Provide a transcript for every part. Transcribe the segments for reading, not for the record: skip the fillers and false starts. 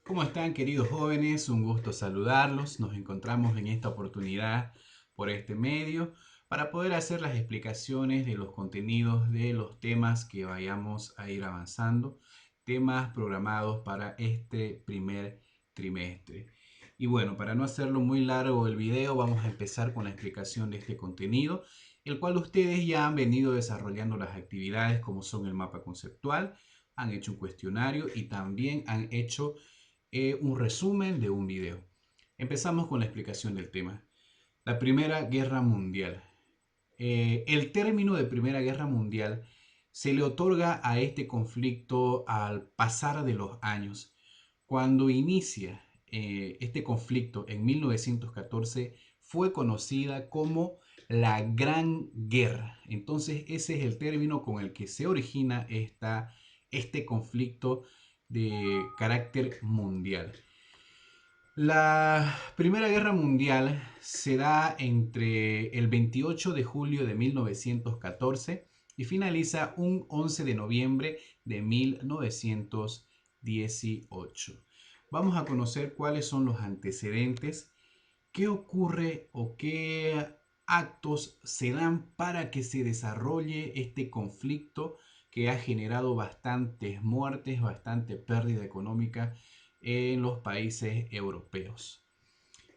¿Cómo están, queridos jóvenes? Un gusto saludarlos. Nos encontramos en esta oportunidad por este medio para poder hacer las explicaciones de los contenidos de los temas que vayamos a ir avanzando, temas programados para este primer trimestre. Y bueno, para no hacerlo muy largo el video, vamos a empezar con la explicación de este contenido, el cual ustedes ya han venido desarrollando las actividades como son el mapa conceptual, han hecho un cuestionario y también han hecho un resumen de un video. Empezamos con la explicación del tema. La Primera Guerra Mundial. El término de Primera Guerra Mundial se le otorga a este conflicto al pasar de los años. Cuando inicia este conflicto en 1914 fue conocida como la Gran Guerra. Entonces ese es el término con el que se origina este conflicto de carácter mundial. La Primera Guerra Mundial se da entre el 28 de julio de 1914 y finaliza un 11 de noviembre de 1918. Vamos a conocer cuáles son los antecedentes, qué ocurre o qué actos se dan para que se desarrolle este conflicto que ha generado bastantes muertes, bastante pérdida económica en los países europeos.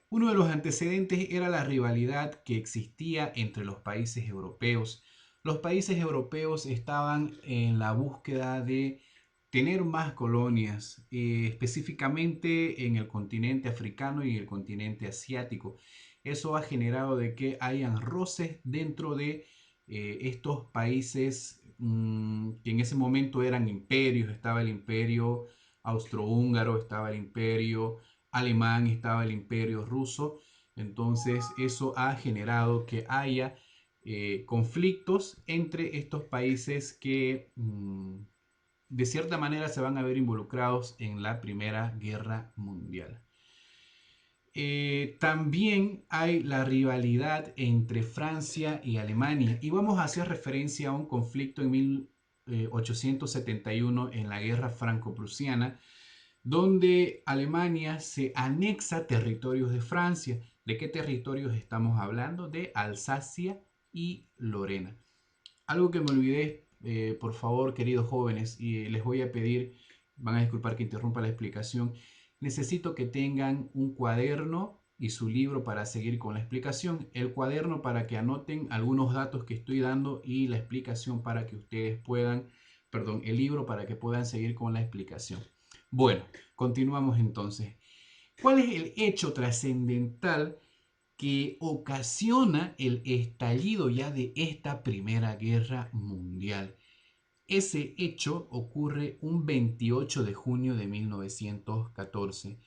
Uno de los antecedentes era la rivalidad que existía entre los países europeos. Los países europeos estaban en la búsqueda de tener más colonias, específicamente en el continente africano y el continente asiático. Eso ha generado de que hayan roces dentro de estos países que en ese momento eran imperios. Estaba el imperio austrohúngaro, estaba el imperio alemán, estaba el imperio ruso. Entonces eso ha generado que haya conflictos entre estos países que de cierta manera se van a ver involucrados en la Primera Guerra Mundial. También hay la rivalidad entre Francia y Alemania y vamos a hacer referencia a un conflicto en 1871 en la Guerra Franco-Prusiana, donde Alemania se anexa territorios de Francia. ¿De qué territorios estamos hablando? De Alsacia y Lorena. Algo que me olvidé, por favor, queridos jóvenes, y les voy a pedir, van a disculpar que interrumpa la explicación, necesito que tengan un cuaderno y su libro para seguir con la explicación, el cuaderno para que anoten algunos datos que estoy dando y la explicación para que ustedes puedan, perdón, el libro para que puedan seguir con la explicación. Bueno, continuamos entonces. ¿Cuál es el hecho trascendental que ocasiona el estallido ya de esta Primera Guerra Mundial? Ese hecho ocurre un 28 de junio de 1914,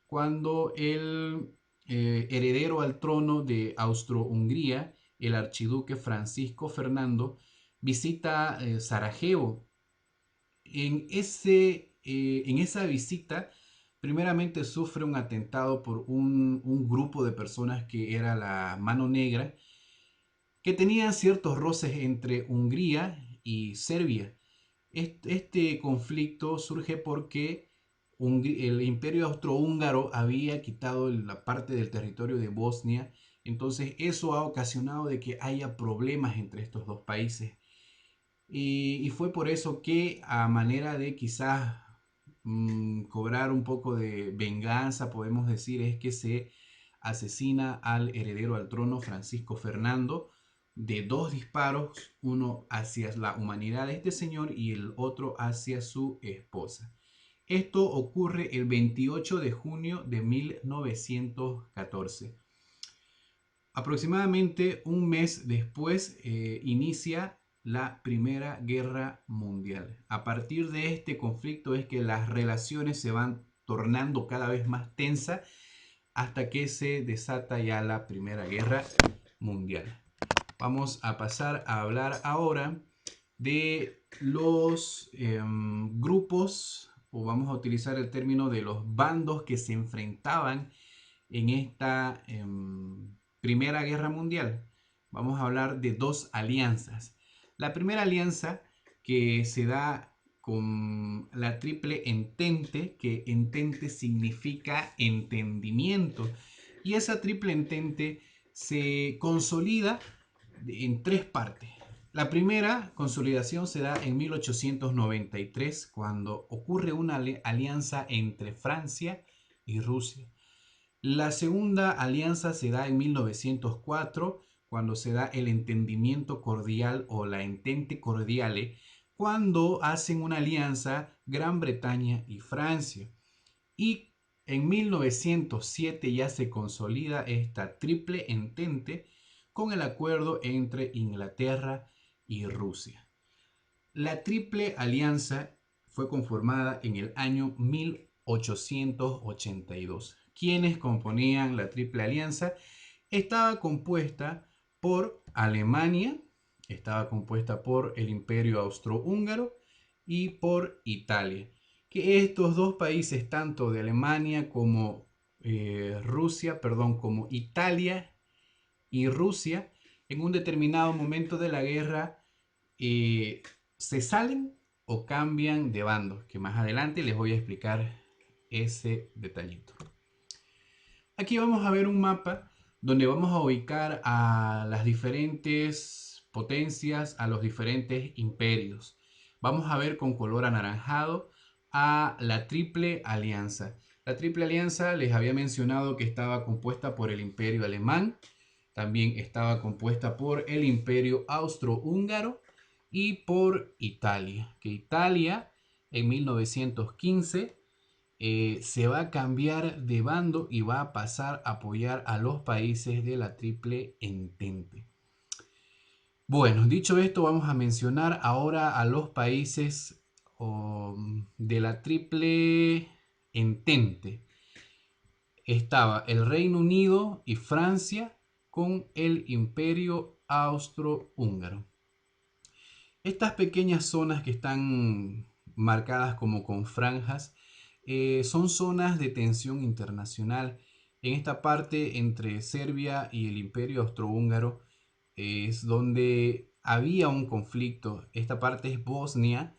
cuando el heredero al trono de Austro-Hungría, el archiduque Francisco Fernando, visita Sarajevo. En esa visita, primeramente sufre un atentado por un grupo de personas que era la Mano Negra, que tenían ciertos roces entre Hungría y Serbia. Este conflicto surge porque el imperio austrohúngaro había quitado la parte del territorio de Bosnia, entonces eso ha ocasionado de que haya problemas entre estos dos países. Y fue por eso que a manera de quizás cobrar un poco de venganza, podemos decir, es que se asesina al heredero al trono Francisco Fernando de dos disparos, uno hacia la humanidad de este señor y el otro hacia su esposa. Esto ocurre el 28 de junio de 1914. Aproximadamente un mes después inicia la Primera Guerra Mundial. A partir de este conflicto es que las relaciones se van tornando cada vez más tensas hasta que se desata ya la Primera Guerra Mundial. Vamos a pasar a hablar ahora de los grupos, o vamos a utilizar el término de los bandos que se enfrentaban en esta Primera Guerra Mundial. Vamos a hablar de dos alianzas. La primera alianza que se da con la triple entente, que entente significa entendimiento. Y esa triple entente se consolida en tres partes. La primera consolidación se da en 1893, cuando ocurre una alianza entre Francia y Rusia. La segunda alianza se da en 1904, cuando se da el entendimiento cordial o la entente cordiale, cuando hacen una alianza Gran Bretaña y Francia. Y en 1907 ya se consolida esta triple entente con el acuerdo entre Inglaterra y Rusia. La Triple Alianza fue conformada en el año 1882. ¿Quiénes componían la Triple Alianza? Estaba compuesta por Alemania, estaba compuesta por el Imperio Austrohúngaro y por Italia. Que estos dos países, tanto de Alemania como como Italia y Rusia, en un determinado momento de la guerra se salen o cambian de bando, que más adelante les voy a explicar ese detallito. Aquí vamos a ver un mapa donde vamos a ubicar a las diferentes potencias, a los diferentes imperios. Vamos a ver con color anaranjado a la Triple Alianza. La Triple Alianza les había mencionado que estaba compuesta por el Imperio Alemán, también estaba compuesta por el Imperio Austrohúngaro y por Italia. Que Italia en 1915 se va a cambiar de bando y va a pasar a apoyar a los países de la Triple Entente. Bueno, dicho esto, vamos a mencionar ahora a los países de la Triple Entente. Estaba el Reino Unido y Francia con el Imperio Austrohúngaro. Estas pequeñas zonas que están marcadas como con franjas son zonas de tensión internacional. En esta parte entre Serbia y el Imperio Austrohúngaro es donde había un conflicto. Esta parte es Bosnia,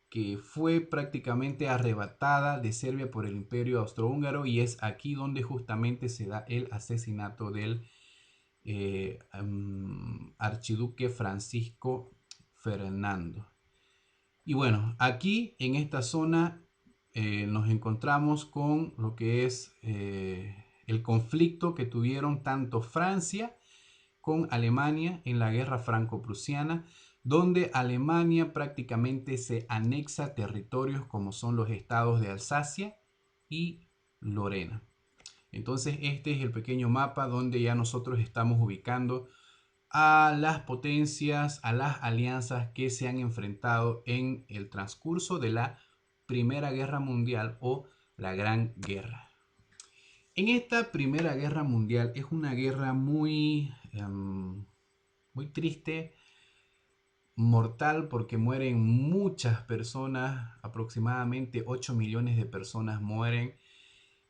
que fue prácticamente arrebatada de Serbia por el Imperio Austrohúngaro, y es aquí donde justamente se da el asesinato del archiduque Francisco Fernando. Y bueno, aquí en esta zona nos encontramos con lo que es el conflicto que tuvieron tanto Francia con Alemania en la guerra franco-prusiana, donde Alemania prácticamente se anexa territorios como son los estados de Alsacia y Lorena. Entonces este es el pequeño mapa donde ya nosotros estamos ubicando a las potencias, a las alianzas que se han enfrentado en el transcurso de la Primera Guerra Mundial o la Gran Guerra. En esta Primera Guerra Mundial es una guerra muy triste, mortal, porque mueren muchas personas, aproximadamente 8 millones de personas mueren,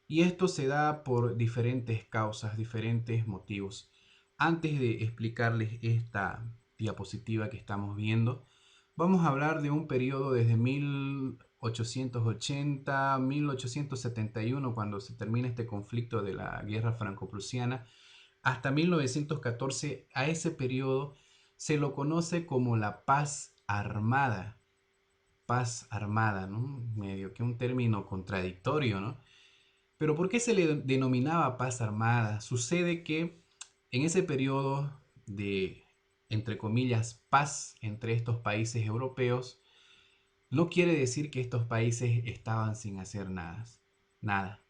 y esto se da por diferentes causas, diferentes motivos. Antes de explicarles esta diapositiva que estamos viendo, vamos a hablar de un periodo desde 1880, 1871, cuando se termina este conflicto de la guerra franco-prusiana, hasta 1914. A ese periodo se lo conoce como la paz armada. Paz armada, ¿no? Medio que un término contradictorio, ¿no? Pero ¿por qué se le denominaba paz armada? Sucede que en ese periodo de, entre comillas, paz entre estos países europeos, no quiere decir que estos países estaban sin hacer nada. Nada.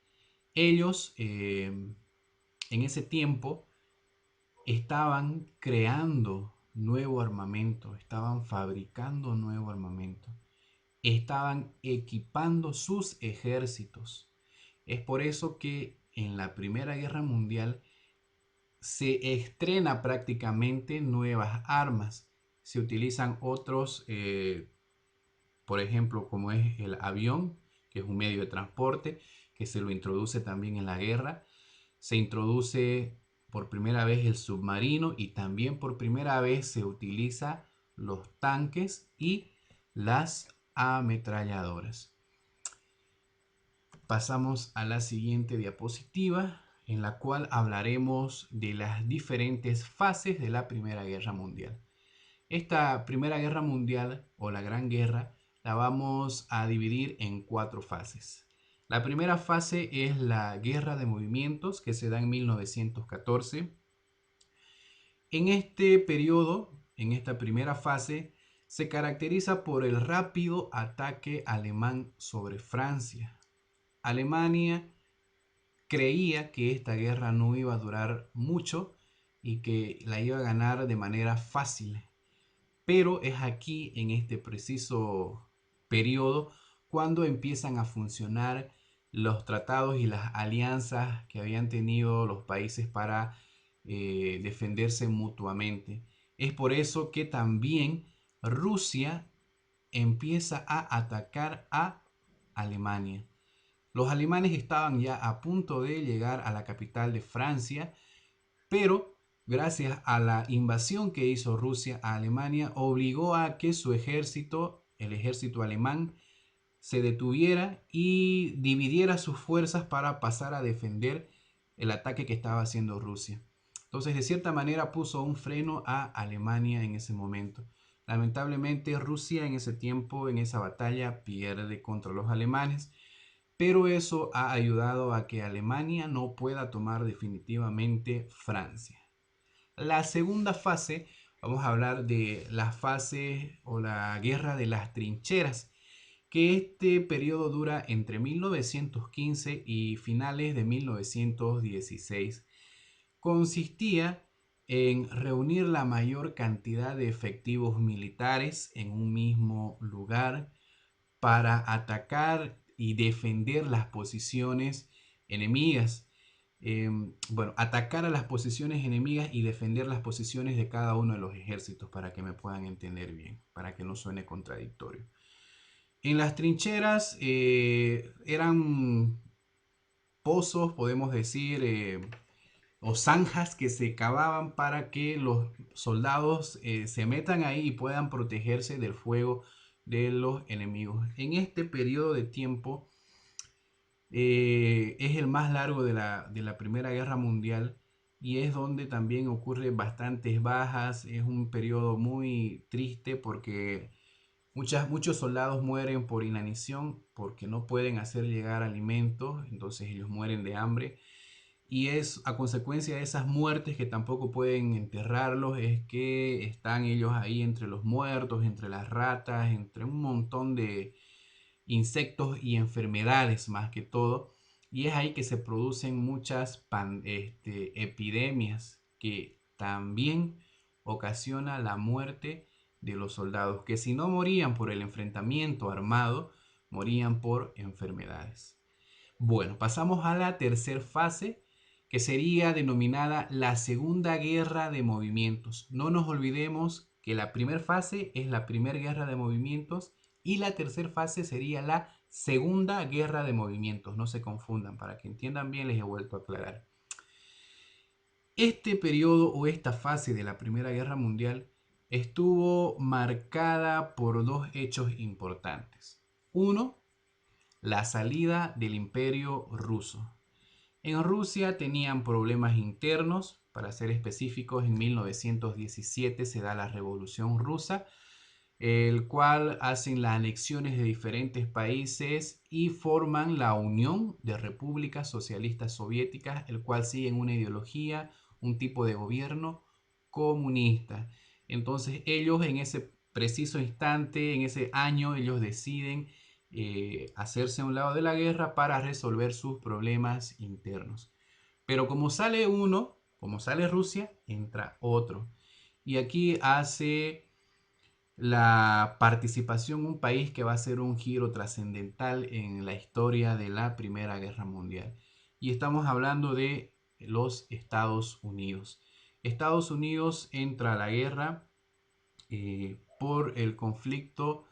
Ellos en ese tiempo estaban creando nuevo armamento, estaban fabricando nuevo armamento, estaban equipando sus ejércitos. Es por eso que en la Primera Guerra Mundial se estrena prácticamente nuevas armas. Se utilizan otros, por ejemplo, como es el avión, que es un medio de transporte, que se lo introduce también en la guerra. Se introduce por primera vez el submarino, y también por primera vez se utiliza los tanques y las ametralladoras. Pasamos a la siguiente diapositiva, en la cual hablaremos de las diferentes fases de la Primera Guerra Mundial. Esta Primera Guerra Mundial, o la Gran Guerra, la vamos a dividir en 4 fases. La primera fase es la Guerra de Movimientos, que se da en 1914. En este periodo, en esta primera fase, se caracteriza por el rápido ataque alemán sobre Francia. Alemania creía que esta guerra no iba a durar mucho y que la iba a ganar de manera fácil. Pero es aquí, en este preciso periodo, cuando empiezan a funcionar los tratados y las alianzas que habían tenido los países para defenderse mutuamente. Es por eso que también Rusia empieza a atacar a Alemania. Los alemanes estaban ya a punto de llegar a la capital de Francia, pero gracias a la invasión que hizo Rusia a Alemania, obligó a que su ejército, el ejército alemán, se detuviera y dividiera sus fuerzas para pasar a defender el ataque que estaba haciendo Rusia. Entonces, de cierta manera, puso un freno a Alemania en ese momento. Lamentablemente, Rusia en ese tiempo, en esa batalla, pierde contra los alemanes, pero eso ha ayudado a que Alemania no pueda tomar definitivamente Francia. La segunda fase, vamos a hablar de la fase o la guerra de las trincheras, que este periodo dura entre 1915 y finales de 1916. Consistía en reunir la mayor cantidad de efectivos militares en un mismo lugar para atacar y defender las posiciones enemigas. Atacar a las posiciones enemigas y defender las posiciones de cada uno de los ejércitos, para que me puedan entender bien, para que no suene contradictorio. En las trincheras eran pozos, podemos decir, o zanjas que se cavaban para que los soldados se metan ahí y puedan protegerse del fuego de los enemigos. En este periodo de tiempo es el más largo de la Primera Guerra Mundial y es donde también ocurre bastantes bajas. Es un periodo muy triste porque muchos soldados mueren por inanición, porque no pueden hacer llegar alimentos, entonces ellos mueren de hambre. Y es a consecuencia de esas muertes, que tampoco pueden enterrarlos, es que están ellos ahí entre los muertos, entre las ratas, entre un montón de insectos y enfermedades más que todo. Y es ahí que se producen muchas epidemias que también ocasiona la muerte de los soldados, que si no morían por el enfrentamiento armado, morían por enfermedades. Bueno, pasamos a la tercera fase, que sería denominada la Segunda Guerra de Movimientos. No nos olvidemos que la primera fase es la Primera Guerra de Movimientos y la tercera fase sería la Segunda Guerra de Movimientos. No se confundan, para que entiendan bien les he vuelto a aclarar. Este periodo o esta fase de la Primera Guerra Mundial estuvo marcada por dos hechos importantes. Uno, la salida del Imperio Ruso. En Rusia tenían problemas internos. Para ser específicos, en 1917 se da la Revolución Rusa, el cual hacen las anexiones de diferentes países y forman la Unión de Repúblicas Socialistas Soviéticas, el cual siguen una ideología, un tipo de gobierno comunista. Entonces ellos en ese preciso instante, en ese año, ellos deciden hacerse a un lado de la guerra para resolver sus problemas internos. Pero como sale uno, como sale Rusia, entra otro. Y aquí hace la participación un país que va a ser un giro trascendental en la historia de la Primera Guerra Mundial. Y estamos hablando de los Estados Unidos. Estados Unidos entra a la guerra por el conflicto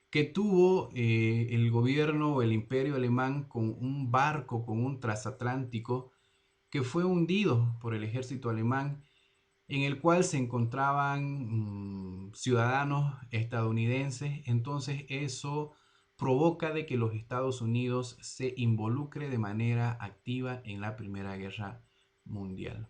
que tuvo el gobierno o el imperio alemán con un barco, con un transatlántico que fue hundido por el ejército alemán en el cual se encontraban ciudadanos estadounidenses. Entonces eso provoca de que los Estados Unidos se involucre de manera activa en la Primera Guerra Mundial.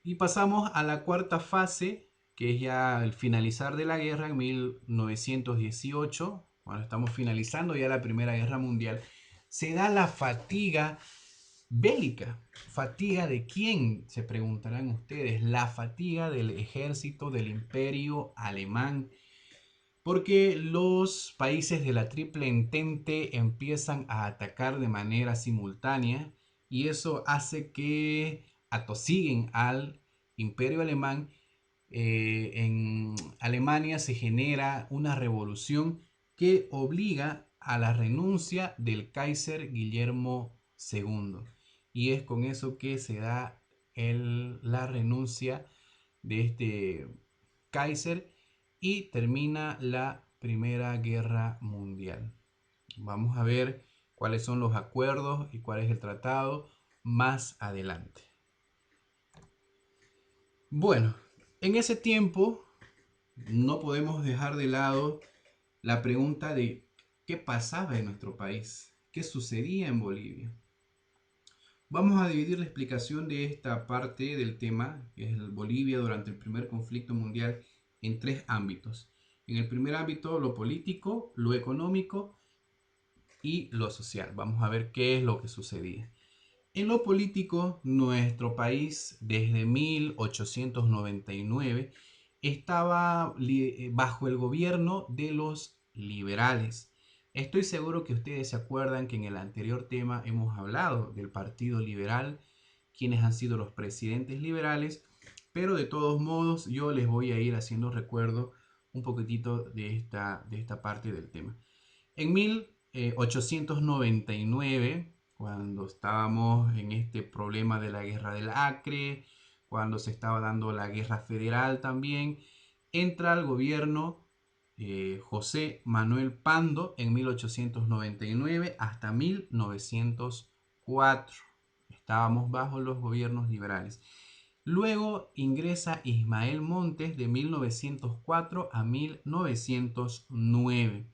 Y pasamos a la cuarta fase, que es ya el finalizar de la guerra en 1918, cuando estamos finalizando ya la Primera Guerra Mundial. Se da la fatiga bélica. ¿Fatiga de quién? Se preguntarán ustedes. La fatiga del ejército del Imperio Alemán. Porque los países de la Triple Entente empiezan a atacar de manera simultánea y eso hace que atosiguen al Imperio Alemán. En Alemania se genera una revolución que obliga a la renuncia del Kaiser Guillermo II. Y es con eso que se da la renuncia de este Kaiser y termina la Primera Guerra Mundial. Vamos a ver cuáles son los acuerdos y cuál es el tratado más adelante. Bueno, en ese tiempo no podemos dejar de lado la pregunta de qué pasaba en nuestro país, qué sucedía en Bolivia. Vamos a dividir la explicación de esta parte del tema, que es Bolivia durante el primer conflicto mundial, en tres ámbitos. En el primer ámbito, lo político, lo económico y lo social. Vamos a ver qué es lo que sucedía. En lo político, nuestro país desde 1899 estaba bajo el gobierno de los liberales. Estoy seguro que ustedes se acuerdan que en el anterior tema hemos hablado del Partido Liberal, quienes han sido los presidentes liberales, pero de todos modos yo les voy a ir haciendo recuerdo un poquitito de esta parte del tema. En 1899, cuando estábamos en este problema de la guerra del Acre, cuando se estaba dando la guerra federal también, entra al gobierno José Manuel Pando en 1899 hasta 1904. Estábamos bajo los gobiernos liberales. Luego ingresa Ismael Montes de 1904 a 1909.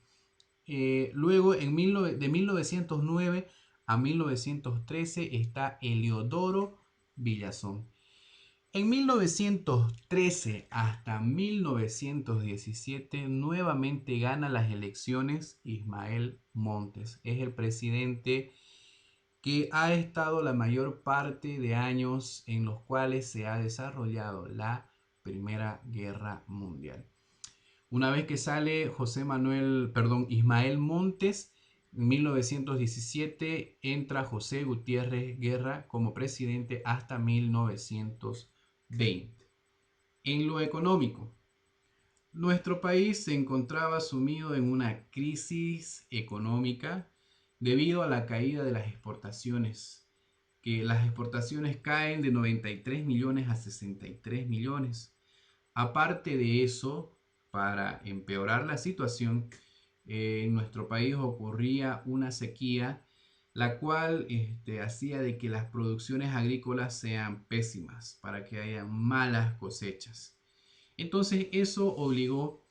Luego de 1909 a 1913 está Eliodoro Villazón. En 1913 hasta 1917 nuevamente gana las elecciones Ismael Montes. Es el presidente que ha estado la mayor parte de años en los cuales se ha desarrollado la Primera Guerra Mundial. Una vez que sale Ismael Montes, en 1917 entra José Gutiérrez Guerra como presidente hasta 1920. En lo económico, nuestro país se encontraba sumido en una crisis económica debido a la caída de las exportaciones, que las exportaciones caen de 93 millones a 63 millones. Aparte de eso, para empeorar la situación, en nuestro país ocurría una sequía, la cual hacía de que las producciones agrícolas sean pésimas, para que haya malas cosechas. Entonces eso obligó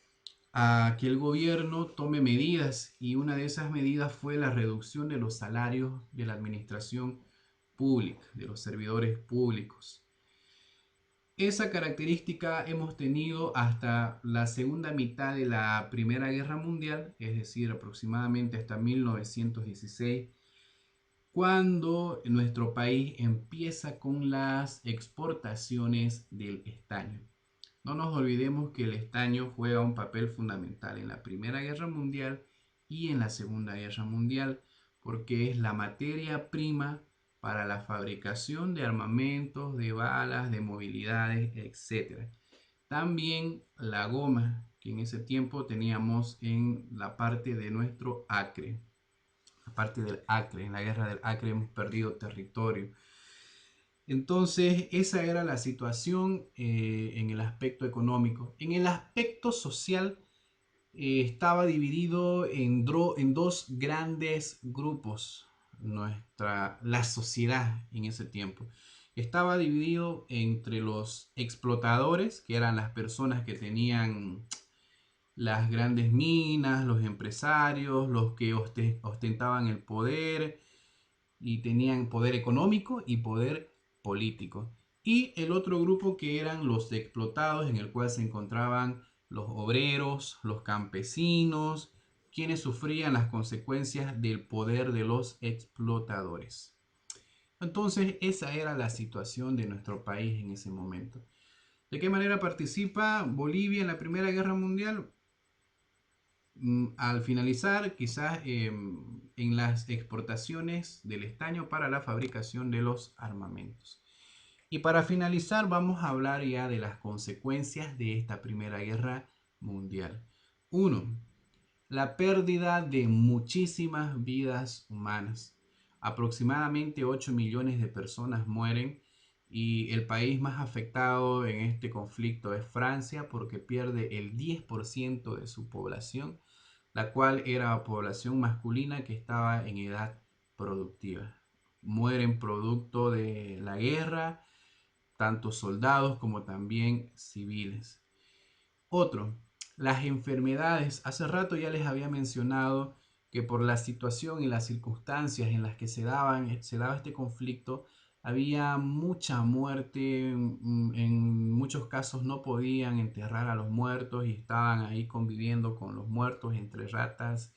a que el gobierno tome medidas y una de esas medidas fue la reducción de los salarios de la administración pública, de los servidores públicos. Esa característica hemos tenido hasta la segunda mitad de la Primera Guerra Mundial, es decir, aproximadamente hasta 1916, cuando nuestro país empieza con las exportaciones del estaño. No nos olvidemos que el estaño juega un papel fundamental en la Primera Guerra Mundial y en la Segunda Guerra Mundial, porque es la materia prima para la fabricación de armamentos, de balas, de movilidades, etc. También la goma, que en ese tiempo teníamos en la parte de nuestro Acre. La parte del Acre, en la guerra del Acre hemos perdido territorio. Entonces, esa era la situación en el aspecto económico. En el aspecto social, estaba dividido en dos grandes grupos, la sociedad en ese tiempo, estaba dividido entre los explotadores, que eran las personas que tenían las grandes minas, los empresarios, los que ostentaban el poder y tenían poder económico y poder político. Y el otro grupo que eran los explotados, en el cual se encontraban los obreros, los campesinos, quienes sufrían las consecuencias del poder de los explotadores. Entonces, esa era la situación de nuestro país en ese momento. ¿De qué manera participa Bolivia en la Primera Guerra Mundial? Al finalizar, quizás en las exportaciones del estaño para la fabricación de los armamentos. Y para finalizar, vamos a hablar ya de las consecuencias de esta Primera Guerra Mundial. 1. La pérdida de muchísimas vidas humanas. Aproximadamente 8 millones de personas mueren y el país más afectado en este conflicto es Francia porque pierde el 10% de su población, la cual era población masculina que estaba en edad productiva. Mueren producto de la guerra, tanto soldados como también civiles. Otro, las enfermedades. Hace rato ya les había mencionado que por la situación y las circunstancias en las que se daba este conflicto, había mucha muerte. En muchos casos no podían enterrar a los muertos y estaban ahí conviviendo con los muertos entre ratas.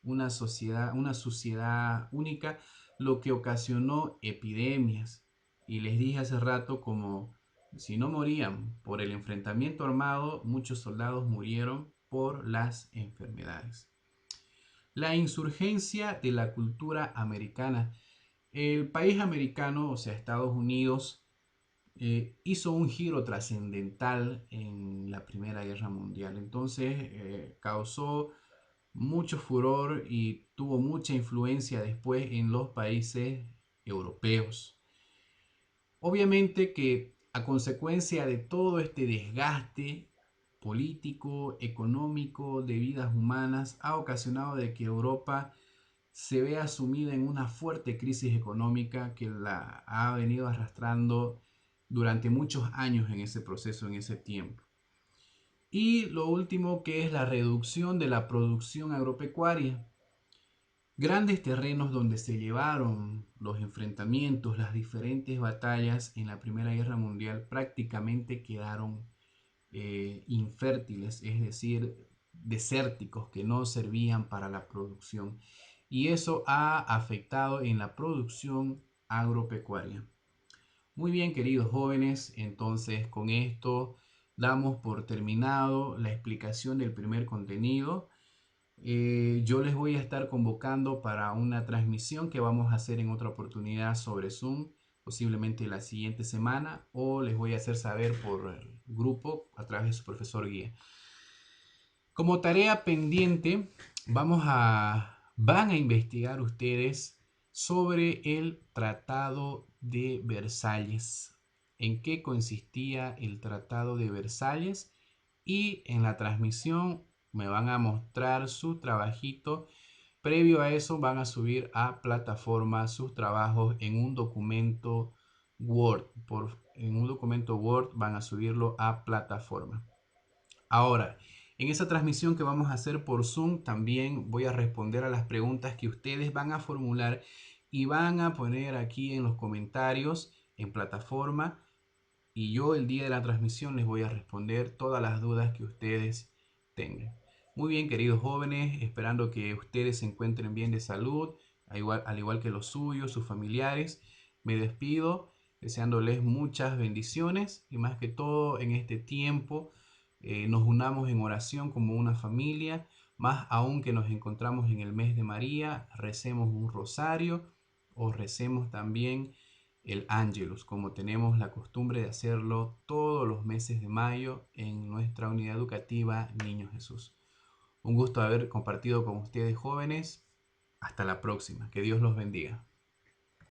Una suciedad única, lo que ocasionó epidemias. Y les dije hace rato como si no morían por el enfrentamiento armado, muchos soldados murieron por las enfermedades. La insurgencia de la cultura americana. El país americano, o sea, Estados Unidos, hizo un giro trascendental en la Primera Guerra Mundial. Entonces, causó mucho furor y tuvo mucha influencia después en los países europeos. Obviamente que a consecuencia de todo este desgaste político, económico, de vidas humanas, ha ocasionado de que Europa se vea sumida en una fuerte crisis económica que la ha venido arrastrando durante muchos años en ese proceso, en ese tiempo. Y lo último que es la reducción de la producción agropecuaria. Grandes terrenos donde se llevaron los enfrentamientos, las diferentes batallas en la Primera Guerra Mundial prácticamente quedaron infértiles, es decir, desérticos que no servían para la producción. Y eso ha afectado en la producción agropecuaria. Muy bien, queridos jóvenes, entonces con esto damos por terminado la explicación del primer contenido. Yo les voy a estar convocando para una transmisión que vamos a hacer en otra oportunidad sobre Zoom, posiblemente la siguiente semana, o les voy a hacer saber por el grupo a través de su profesor guía. Como tarea pendiente, van a investigar ustedes sobre el Tratado de Versalles, en qué consistía el Tratado de Versalles, y en la transmisión me van a mostrar su trabajito. Previo a eso van a subir a plataforma sus trabajos en un documento Word. En un documento Word van a subirlo a plataforma. Ahora, en esa transmisión que vamos a hacer por Zoom, también voy a responder a las preguntas que ustedes van a formular y van a poner aquí en los comentarios en plataforma. Y yo el día de la transmisión les voy a responder todas las dudas que ustedes tengan. Muy bien, queridos jóvenes, esperando que ustedes se encuentren bien de salud, al igual que los suyos, sus familiares. Me despido deseándoles muchas bendiciones y más que todo en este tiempo nos unamos en oración como una familia, más aún que nos encontramos en el mes de María, recemos un rosario o recemos también el Ángelus, como tenemos la costumbre de hacerlo todos los meses de mayo en nuestra unidad educativa Niño Jesús. Un gusto haber compartido con ustedes, jóvenes. Hasta la próxima. Que Dios los bendiga.